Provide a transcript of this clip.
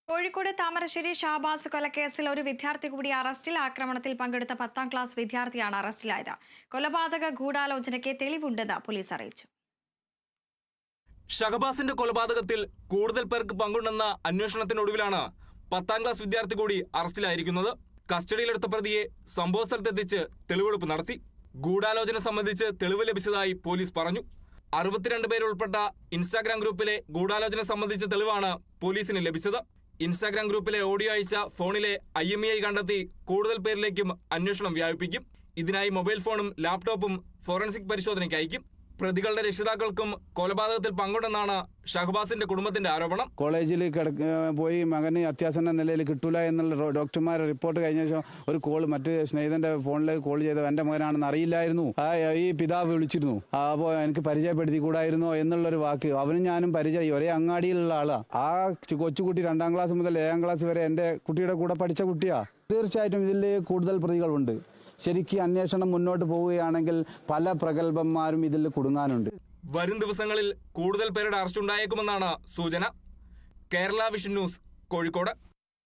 കോഴിക്കോട് താമരശ്ശേരി ഷാബാസ് കൊലക്കേസിൽ ഒരു വിദ്യാർത്ഥി കൂടി അറസ്റ്റിൽ. ആക്രമണത്തിൽ പങ്കെടുത്ത 10ാം ക്ലാസ് വിദ്യാർത്ഥിയാണ് അറസ്റ്റിലായത്. കൊലപാതക ഗൂഢാലോചനയ്ക്ക് തെളിവുണ്ടെന്ന് പോലീസ് അറിയിച്ചു. ഷഹബാസിന്റെ കൊലപാതകത്തിൽ കൂടുതൽ പേർക്ക് പങ്കുണ്ടെന്ന അന്വേഷണത്തിനൊടുവിലാണ് 10ാം ക്ലാസ് വിദ്യാർത്ഥി കൂടി അറസ്റ്റിലായിരിക്കുന്നത്. കസ്റ്റഡിയിലെടുത്ത പ്രതിയെ സംഭവസ്ഥലത്തെത്തിച്ച് തെളിവെടുപ്പ് നടത്തി. ഗൂഢാലോചന സംബന്ധിച്ച് തെളിവ് ലഭിച്ചതായി പോലീസ് പറഞ്ഞു. 62 പേരുൾപ്പെട്ട ഇൻസ്റ്റാഗ്രാം ഗ്രൂപ്പിലെ ഗൂഢാലോചന സംബന്ധിച്ച തെളിവാണ് പോലീസിന് ലഭിച്ചത്. ഇൻസ്റ്റാഗ്രാം ഗ്രൂപ്പിലെ ഓഡിയോ അയച്ച ഫോണിലെ IMEI കണ്ടെത്തി കൂടുതൽ പേരിലേക്കും അന്വേഷണം വ്യാപിപ്പിക്കും. ഇതിനായി മൊബൈൽ ഫോണും ലാപ്ടോപ്പും ഫോറൻസിക് പരിശോധനയ്ക്ക് അയക്കും. പ്രതികളുടെ രക്ഷിതാക്കൾക്കും കൊലപാതകത്തിൽ പങ്കുണ്ടെന്നാണ് ഷഹബാസിന്റെ കുടുംബത്തിന്റെ ആരോപണം. കോളേജിൽ പോയി മകന് അത്യാസന്ന നിലയിൽ കിട്ടൂല എന്നുള്ള ഡോക്ടർമാരുടെ റിപ്പോർട്ട് കഴിഞ്ഞ ശേഷം ഒരു കോൾ മറ്റ് സ്നേഹിതന്റെ ഫോണിലേക്ക് കോൾ ചെയ്ത് എന്റെ മകനാണെന്ന് അറിയില്ലായിരുന്നു. ഈ പിതാവ് വിളിച്ചിരുന്നു. അപ്പോൾ എനിക്ക് പരിചയപ്പെടുത്തി കൂടായിരുന്നോ എന്നുള്ളൊരു വാക്ക്. അവനും ഞാനും പരിചയം, ഒരേ അങ്ങാടിയിലുള്ള ആളാ. ആ കൊച്ചുകുട്ടി 2ാം ക്ലാസ് മുതൽ 7ാം ക്ലാസ് വരെ എന്റെ കുട്ടിയുടെ കൂടെ പഠിച്ച കുട്ടിയാ. തീർച്ചയായിട്ടും ഇതിൽ കൂടുതൽ പ്രതികളുണ്ട്. ശരിക്കും അന്വേഷണം മുന്നോട്ട് പോവുകയാണെങ്കിൽ പല പ്രഗത്ഭന്മാരും ഇതിൽ കുടുങ്ങാനുണ്ട്. വരും ദിവസങ്ങളിൽ കൂടുതൽ പേരുടെ അറസ്റ്റ് ഉണ്ടായേക്കുമെന്നാണ് സൂചന. Kerala vision news, Kozhikode.